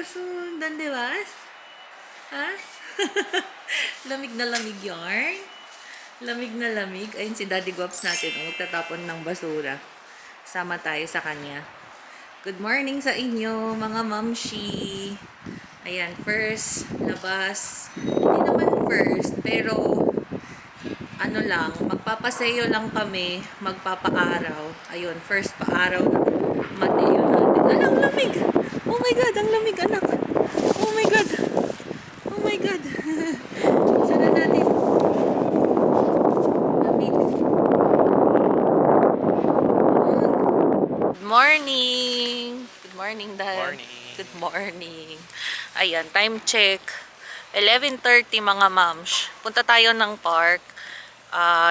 sundan, di ba? Ha? Lamig na lamig yarn. Lamig na lamig. Ayun si Daddy Guaps natin. Magtatapon ng basura. Sama tayo sa kanya. Good morning sa inyo, mga mamshi. Ayan, first, labas. Hindi naman first, pero ano lang, magpapaseyo lang kami, magpapaaraw. Ayun, first paaraw ng Mateo natin. Ang lamig! Oh my God, ang lamig, anak! Oh my God! Oh my God! Sana natin. Lamig. Good morning! Good morning, Dad. Morning. Good morning. Ayan, time check. 11:30 mga mams. Punta tayo ng park.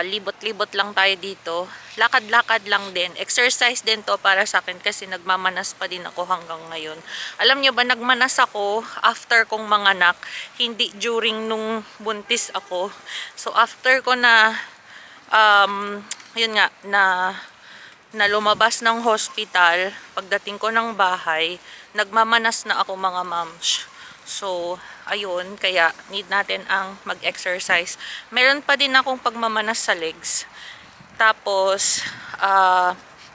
Libot-libot lang tayo dito. Lakad-lakad lang din. Exercise din to para sa akin kasi nagmamanas pa din ako hanggang ngayon. Alam nyo ba, nagmanas ako after kong manganak. Hindi during nung buntis ako. So after ko na, yun nga, na lumabas ng hospital, pagdating ko ng bahay, nagmamanas na ako mga moms. So, ayun, kaya need natin ang mag-exercise. Meron pa din akong pagmamanas sa legs. Tapos,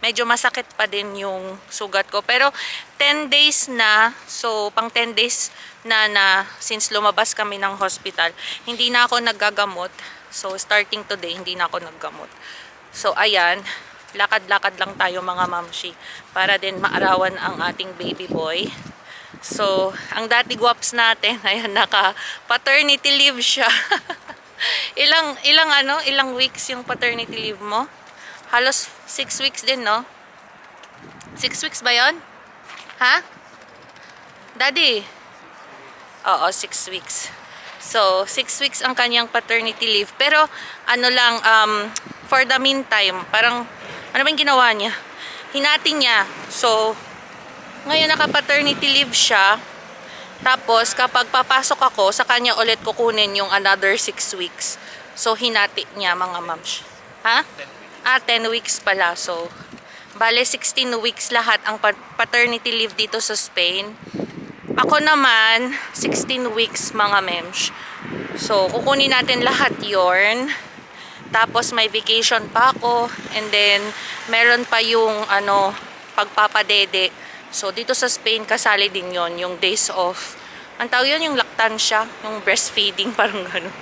medyo masakit pa din yung sugat ko. Pero, 10 days na, so, pang 10 days na since lumabas kami ng hospital, hindi na ako naggagamot. So, starting today, hindi na ako naggamot. So, ayan, lakad-lakad lang tayo mga mamshi para din maarawan ang ating baby boy. So, ang Daddy Guaps natin, ayan, naka-paternity leave siya. ilang weeks yung paternity leave mo? Halos 6 weeks din, no? 6 weeks ba yon? Ha? Daddy? Oo, 6 weeks. So, 6 weeks ang kanyang paternity leave. Pero, ano lang, for the meantime, parang, ano ba yung ginawa niya? Hinati niya. So, ngayon naka-paternity leave siya. Tapos, kapag papasok ako, sa kanya ulit kukunin yung another 6 weeks. So, hinati niya mga mams. Ha? 10 weeks pala. So, bale 16 weeks lahat ang paternity leave dito sa Spain. Ako naman, 16 weeks mga mems. So, kukunin natin lahat yorn. Tapos, may vacation pa ako. And then, meron pa yung, pagpapadede. So, dito sa Spain, kasali din yon yung days off. Ang tawag yun, yung lactansya, yung breastfeeding, parang gano'n.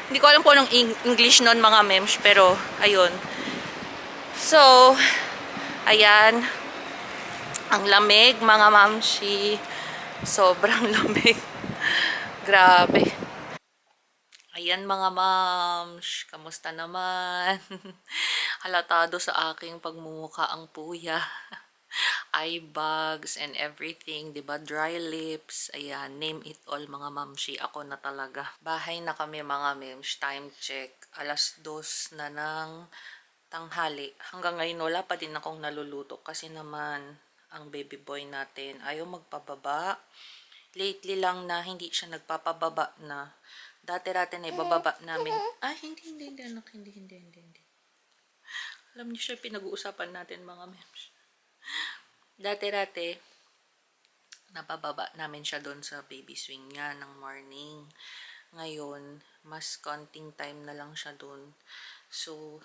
Hindi ko alam kung anong English nun mga mems, pero, ayun. So, ayan. Ang lamig, mga mamshi. Sobrang lamig. Grabe. Ayan mga mams, kamusta naman? Halatado sa aking pagmumukha ang puya. Eye bags and everything, 'di ba? Dry lips. Ayan, name it all mga mamshi. Ako na talaga. Bahay na kami mga mams. Time check. 2:00 na ng tanghali. Hanggang ngayon wala pa din akong naluluto kasi naman ang baby boy natin ayaw magpababa. Lately lang na hindi siya nagpapababa na. Dati-dati na ibababa namin. Hindi, anak. Hindi. Alam niyo siya, pinag-uusapan natin mga mems. Dati-dati, napababa namin siya doon sa baby swing niya ng morning. Ngayon, mas konting time na lang siya doon. So,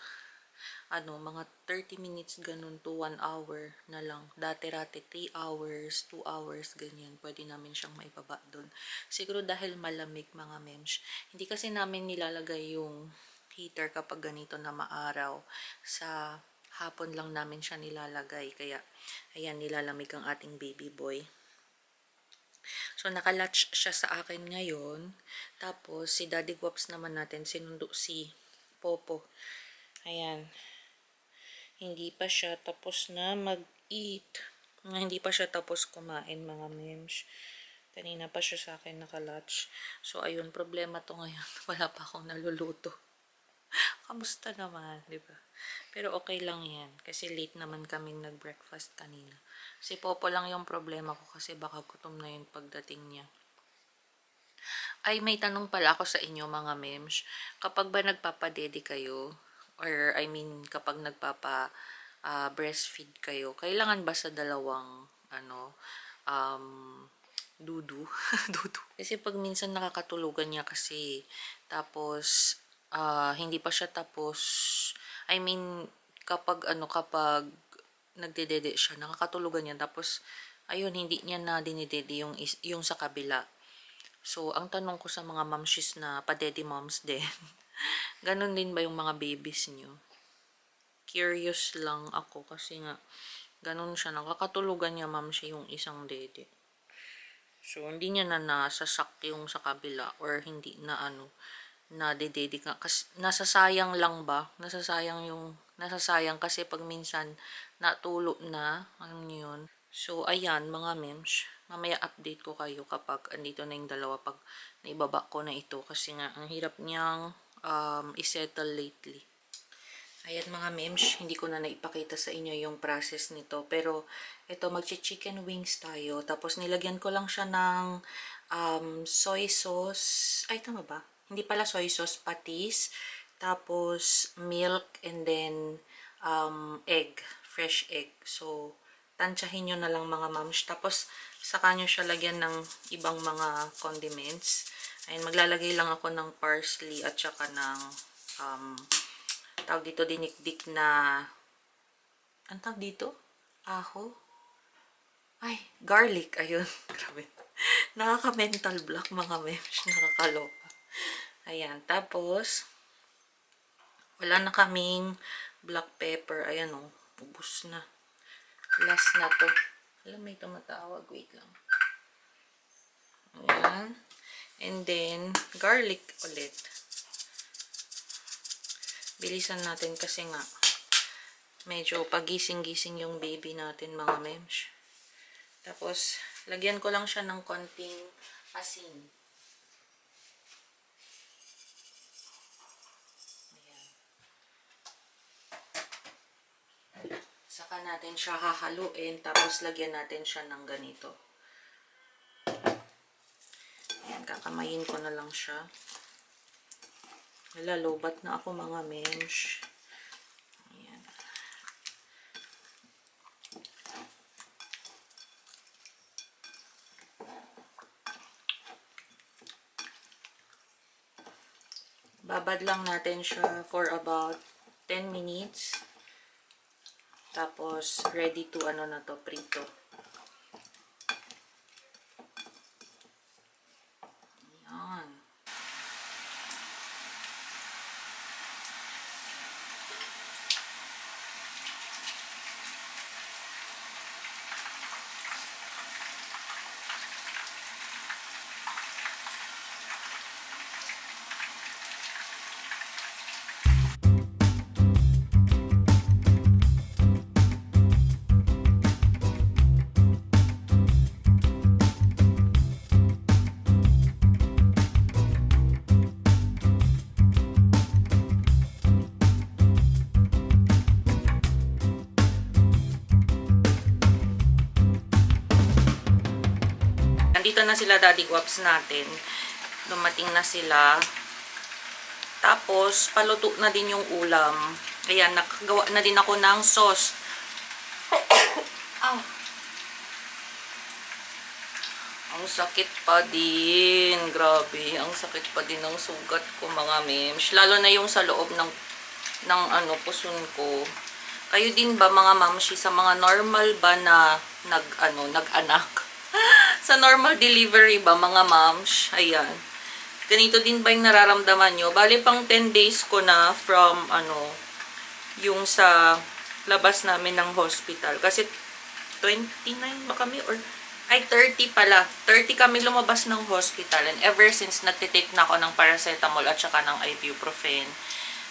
mga 30 minutes ganun to 1 hour na lang. Dati-rati 3 hours, 2 hours, ganyan. Pwede namin siyang maibaba doon. Siguro dahil malamig mga mems. Hindi kasi namin nilalagay yung heater kapag ganito na maaraw. Sa hapon lang namin siya nilalagay. Kaya, ayan, nilalamig ang ating baby boy. So, nakalatch siya sa akin ngayon. Tapos, si Daddy Guaps naman natin, sinundo si Popo. Ayan. Hindi pa siya tapos na mag-eat. Hindi pa siya tapos kumain mga mems. Kanina pa siya sa akin nakalatch. So, ayun, problema to ngayon. Wala pa akong naluluto. Kamusta naman, di ba? Pero okay lang yan. Kasi late naman kaming nag-breakfast kanina. Si Popo lang yung problema ko kasi baka gutom na yun pagdating niya. Ay, may tanong pala ako sa inyo mga mems. Kapag ba nagpapadede kayo, or I mean, kapag breastfeed kayo, kailangan ba sa dalawang, Dudu. Dudu. Kasi pag minsan nakakatulugan niya kasi, tapos, hindi pa siya tapos, I mean, kapag nagdedede siya, nakakatulugan niya, tapos, ayun, hindi niya na dinidede yung sa kabila. So, ang tanong ko sa mga momshies na pa-daddy moms din, ganun din ba yung mga babies niyo? Curious lang ako kasi nga, ganun siya, nakakatulugan niya momshi yung isang dede. So, hindi niya na nasasak yung sa kabila or hindi na na dedede ka. Kasi, nasasayang lang ba? Nasasayang kasi pag minsan natulo na, alam niyo yun. So, ayan mga mems, mamaya update ko kayo kapag andito na yung dalawa pag naibaba ko na ito kasi nga, ang hirap niyang isettle lately. Ayan mga mems, hindi ko na naipakita sa inyo yung process nito. Pero, ito, magchi-chicken wings tayo. Tapos, nilagyan ko lang siya ng soy sauce. Ay, tama ba? Hindi pala soy sauce, patis. Tapos, milk, and then, egg. Fresh egg. So, tansyahin nyo na lang mga moms. Tapos, saka nyo siya lagyan ng ibang mga condiments. Ayan, maglalagay lang ako ng parsley at saka ng tawag dito dinikdik na ang tawag dito? Aho? Ay, garlic. Ayun. Grabe. Nakaka-mental block mga memes. Nakakaloka. Ayan. Tapos, wala na kaming black pepper. Ayan o. Ubus na. Last na to. Alam, may tumatawag. Wait lang. Ayan. And then, garlic ulit. Bilisan natin kasi nga medyo pagising-gising yung baby natin mga mems. Tapos, lagyan ko lang siya ng konting asin. Ayan. Saka natin siya hahaluin, tapos lagyan natin siya ng ganito. Ayan, kakamayin ko na lang siya. Lalobat na ako mga mems. Ayan. Babad lang natin siya for about 10 minutes. Tapos, ready to na to, prito. Ayan. Nandito na sila daddy guaps natin. Dumating na sila. Tapos, paluto na din yung ulam. Ayan, nakagawa na din ako ng sauce. Ow. Ang sakit pa din. Grabe. Ang sakit pa din ng sugat ko mga mems. Lalo na yung sa loob ng puson ko. Kayo din ba mga mamshi, sa mga normal ba na nag-anak? Sa normal delivery ba mga moms? Ayan. Ganito din ba yung nararamdaman nyo? Bali pang 10 days ko na from yung sa labas namin ng hospital. Kasi 29 ba kami? Or ay 30 pala. 30 kami lumabas ng hospital. And ever since nagtitake na ako ng paracetamol at saka ng ibuprofen.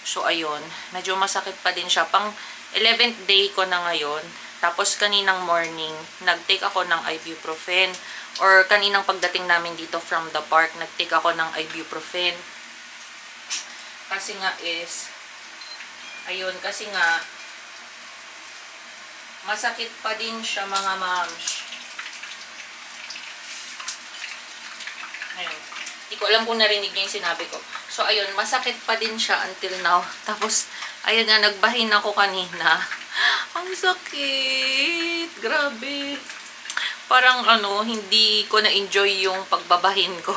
So ayun. Medyo masakit pa din siya. Pang 11th day ko na ngayon. Tapos kaninang morning, nag-take ako ng ibuprofen. Or kaninang pagdating namin dito from the park, nag-take ako ng ibuprofen. Kasi nga kasi nga, masakit pa din siya mga moms. Ayun. Hindi ko alam kung narinig niya yung sinabi ko. So ayun, masakit pa din siya until now. Tapos, ayun nga, nagbahin ako kanina. Ang sakit. Grabe. Parang ano, hindi ko na-enjoy yung pagbabahin ko.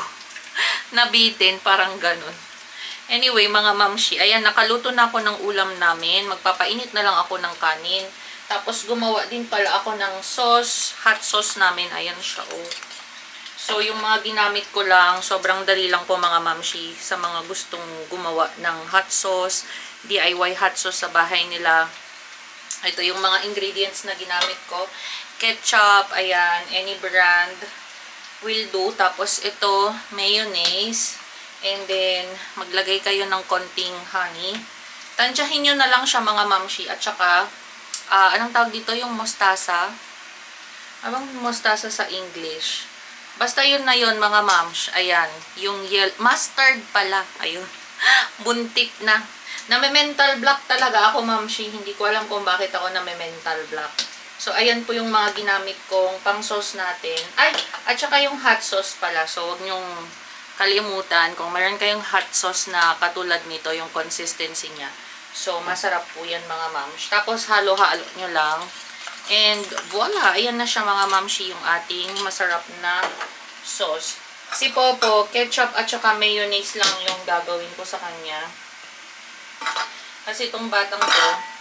Nabitin, parang ganun. Anyway, mga mamshi, ayan, nakaluto na ako ng ulam namin. Magpapainit na lang ako ng kanin. Tapos, gumawa din pala ako ng sauce, hot sauce namin. Ayan siya, oh. So, yung mga ginamit ko lang, sobrang dali lang po mga mamshi sa mga gustong gumawa ng hot sauce, DIY hot sauce sa bahay nila. Ito yung mga ingredients na ginamit ko. Ketchup, ayan, any brand will do. Tapos, ito, mayonnaise. And then, maglagay kayo ng konting honey. Tansyahin nyo na lang siya mga mamshi. At saka, anong tawag dito? Yung mustasa. Abang mustasa sa English. Basta yun na yun mga mams. Ayan. Yung mustard pala. Ayun. Buntik na. Name-mental block talaga ako mamshi. Hindi ko alam kung bakit ako name-mental block. So, ayan po yung mga ginamit kong pang sauce natin. Ay! At saka yung hot sauce pala. So, huwag nyong kalimutan, kung mayroon kayong hot sauce na katulad nito, yung consistency niya. So, masarap po yan mga mams. Tapos, halo-halo nyo lang. And, voila! Ayan na siya mga mamshi, yung ating masarap na sauce. Si Popo, ketchup at saka mayonnaise lang yung gagawin ko sa kanya. Kasi itong batang to,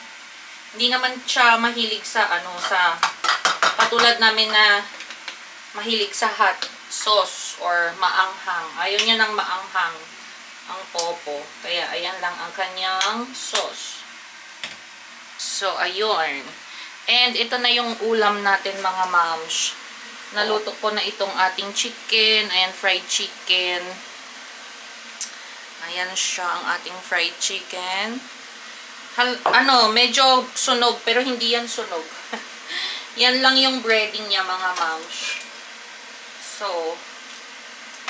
hindi naman siya mahilig sa, sa, patulad namin na mahilig sa hot sauce or maanghang. Ayaw niya ng maanghang ang Popo. Kaya, ayan lang ang kanyang sauce. So, ayun. And, ito na yung ulam natin, mga moms. Naluto ko na itong ating chicken. Ayan, fried chicken. Ayan siya, ang ating fried chicken. Medyo sunog, pero hindi yan sunog. Yan lang yung breading niya, mga moms. So,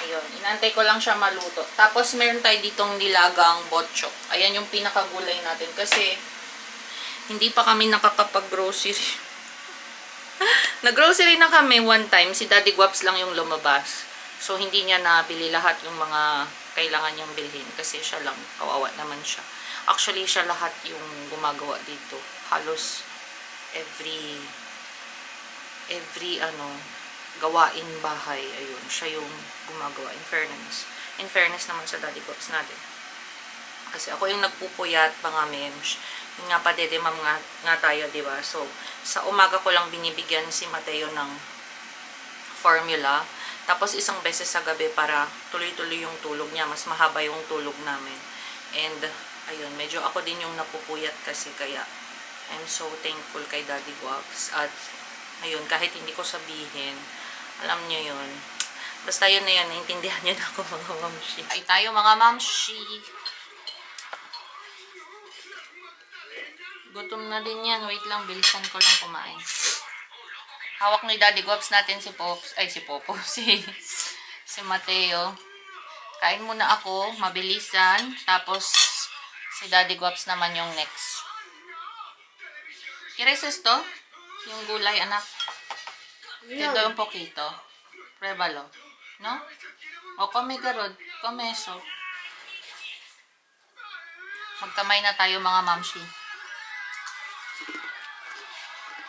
ayun. Inantay ko lang siya maluto. Tapos, meron tayo ditong nilagang botchok. Ayan yung pinakagulay natin. Kasi, hindi pa kami nakakapag-grocery. Nag-grocery na kami one time. Si Daddy Guaps lang yung lumabas. So, hindi niya nabili lahat yung mga kailangan niyang bilhin. Kasi siya lang. Kawawa naman siya. Actually, siya lahat yung gumagawa dito. Halos every gawain bahay, ayun, siya yung gumagawa, in fairness naman sa Daddy Guaps natin, kasi ako yung nagpupuyat mga mems, yung nga padedemam nga tayo, diba? So, sa umaga ko lang binibigyan si Mateo ng formula, tapos isang beses sa gabi para tuloy-tuloy yung tulog niya, mas mahaba yung tulog namin. And ayun, medyo ako din yung napupuyat kasi, kaya I'm so thankful kay Daddy Guaps. At ayun, kahit hindi ko sabihin, alam nyo yun. Basta yun na yun, naintindihan nyo na ako mga mamshi. Ay tayo mga mamshi. Gutom na din yan. Wait lang, bilisan ko lang kumain. Hawak ni Daddy Guaps natin si Pops. Ay, si Popo. Si Mateo. Kain muna ako, mabilisan. Tapos, si Daddy Guaps naman yung next. ¿Quieres esto? Yung gulay, anak. Ito yung poquito. Pruébalo. ¿No? O, come garod. Come eso. Magkamay na tayo mga mamshi.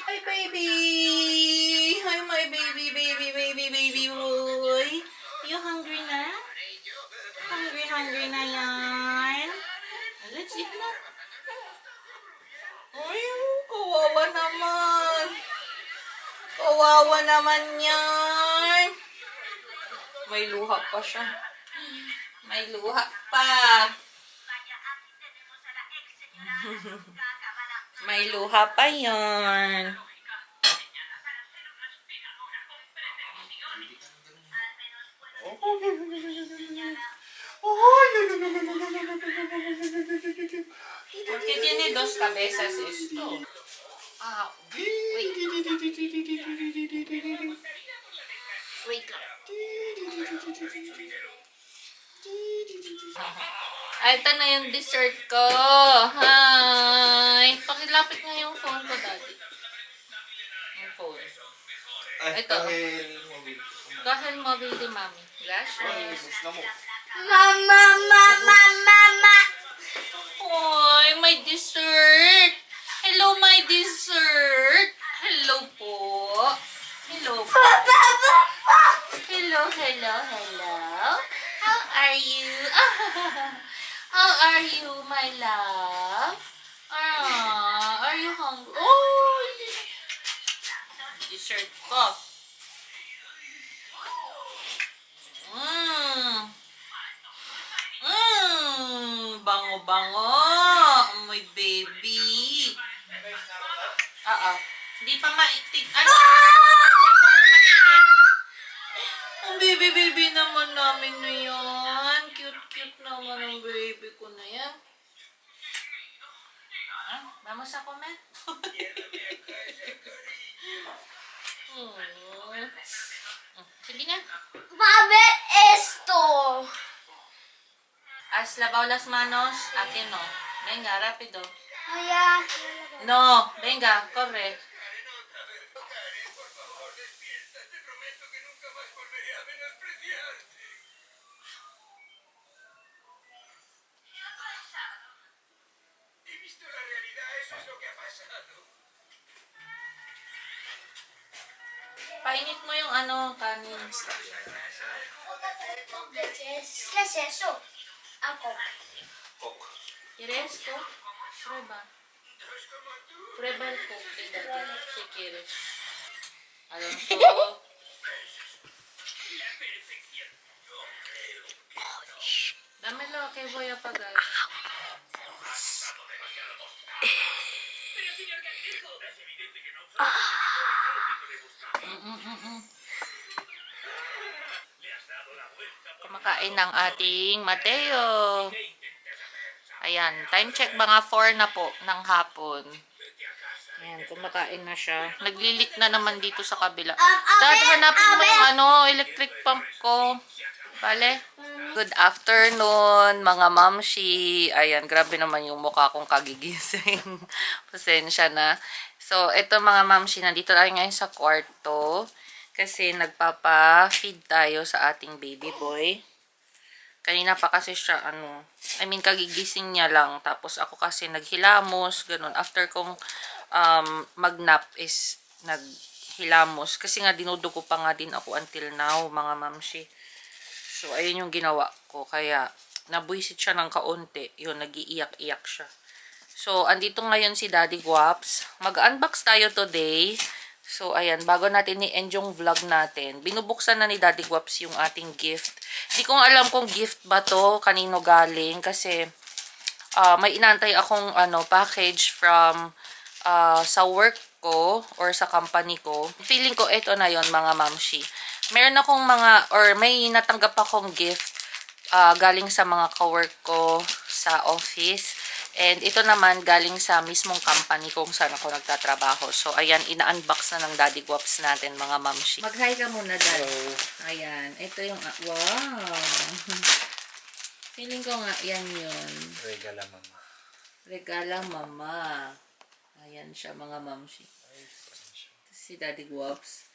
Hi, baby! Hi, my baby boy. You hungry na? Hungry na yan? Let's eat na. Ay, kawawa naman. Kawawa naman yan. May luha pa siya. May luha pa. May luha pa yan. Porque tiene dos cabezas esto. Ah, wait. Wait lang. Ito na yung dessert ko. Hi! Pakilapit nga yung phone ko, Daddy. Yung phone. Ito. Kahel mobile di Mami. Gracias. Mama! Hoy, may dessert. Hello, my dessert. Hello po. Hello po. hello, hello. How are you? How are you, my love? Are you hungry? Oh, dessert ko. Mmm. Bango-bango. Amoy baby. Oo. Hindi pa maitig. Ano? Check mo kung mainit. Ang baby-baby naman namin na yan. Cute-cute naman ang baby ko na yan. Vamos a comer? Sige na. Mami, esto. Haz lavado las manos. Akin no. Venga, rápido. Kaya, No, venga, corre. Painit mo yung ano, kanin. ¿qué es eso? Ako. ¿Quieres Coke? Prueba. Prueba el Coke de Daddy, si quieres. Alonso. Dámelo que voy a pagar. Kumakain ng ating Mateo. Ayan, time check mga 4 na po ng hapon. Ayan, kumakain na siya. Naglilik na naman dito sa kabila. Dad, hanapin mo yung ano, electric pump ko. Vale? Good afternoon, mga mamshi. Ayan, grabe naman yung mukha kong kagigising. Pasensya na. So, ito mga mamshi, nandito tayo ngayon sa kwarto. Kasi nagpapa-feed tayo sa ating baby boy. Kanina pa kasi siya, kagigising niya lang. Tapos ako kasi naghilamos, ganun. After kong mag-nap is naghilamos. Kasi nga dinudugo pa nga din ako until now, mga mamshi. So, ayun yung ginawa ko. Kaya, nabuisit siya ng kaunti. Yun, nag-iiyak-iyak siya. So, andito ngayon si Daddy Guaps. Mag-unbox tayo today. So, ayan, bago natin i-end yung vlog natin, binubuksan na ni Daddy Guaps yung ating gift. Hindi ko alam kung gift ba to, kanino galing, kasi may inantay akong package from sa work ko or sa company ko. Feeling ko ito na yon mga mamshi. Meron akong may natanggap akong gift galing sa mga kawork ko sa office. And ito naman galing sa mismong company kung saan ako nagtatrabaho. So, ayan, ina-unbox na ng Daddy Guaps natin, mga mamshi. Mag-hi ka muna, Dad. Hello. Ayan, ito yung, wow. Feeling ko nga, yan yun. Regala mama. Regala mama. Ayan siya, mga mamshi. Si Daddy Guaps.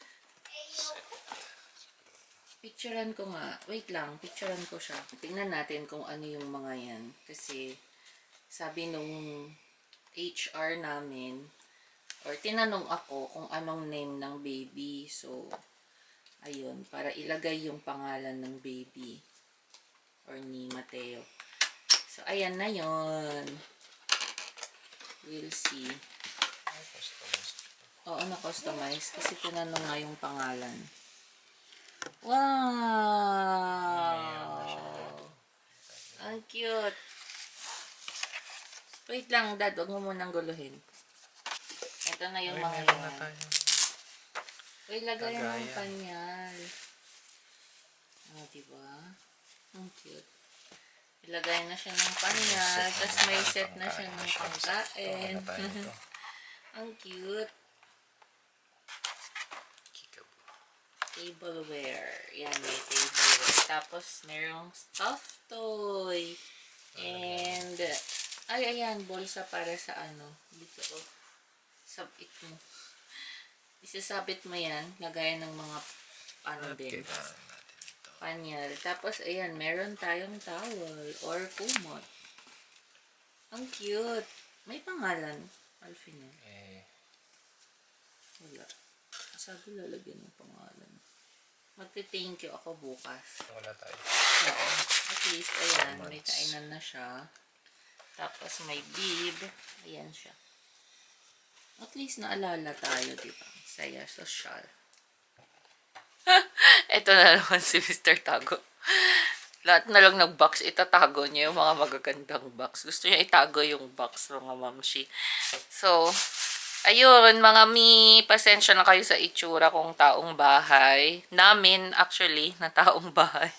Picturean ko nga. Wait lang, picturean ko siya. Tingnan natin kung ano yung mga yan. Kasi, sabi nung HR namin, or tinanong ako kung anong name ng baby. So, ayun, para ilagay yung pangalan ng baby. Or ni Mateo. So, ayan na yun. We'll see. Oo, na-customize. Kasi tinanong nga yung pangalan. Wow! Ang cute. Wait lang, Dad. Huwag mo munang guluhin. Ito na yung mga yan. Uy, lagay yung panyal. Diba? Ang cute. Ilagay na siya ng panyal. Tapos may set na siya ng pangkain. Ang cute. Tableware. Yan, may tableware. Tapos, merong stuffed toy. And, ayan, bolsa para sa dito, sabit mo. Isasabit mo yan. Lagayan ng mga, din. Panyal. Tapos, ayan, meron tayong towel or kumot. Ang cute. May pangalan. Alfinel. Wala. Sabi lalagyan ng pangalan. Magti-thank you ako bukas. Wala tayo. Oo. At least, ayan, may kainan na siya. Tapos may bib. Ayan siya. At least naalala tayo, di ba? Saya, social. Ito na naman si Mr. Tago. Lahat na lang ng box, itatago niya yung mga magagandang box. Gusto niya itago yung box, mga mamshi. So, ayun, mga mi, pasensya na kayo sa itsura kong taong bahay. Namin, actually, na taong bahay.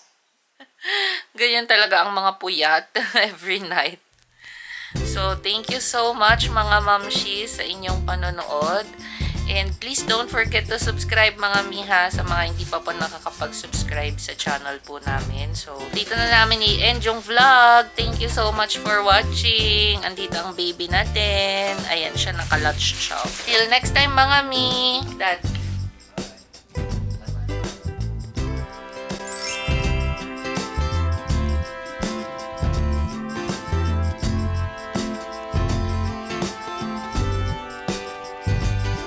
Ganyan talaga ang mga puyat every night. So, thank you so much mga mamshi sa inyong panonood. And please don't forget to subscribe mga miha sa mga hindi pa po nakakapag-subscribe sa channel po namin. So, dito na namin i-end yung vlog. Thank you so much for watching. Andito ang baby natin. Ayan siya, naka-latch siya. Till next time mga mi. Dad.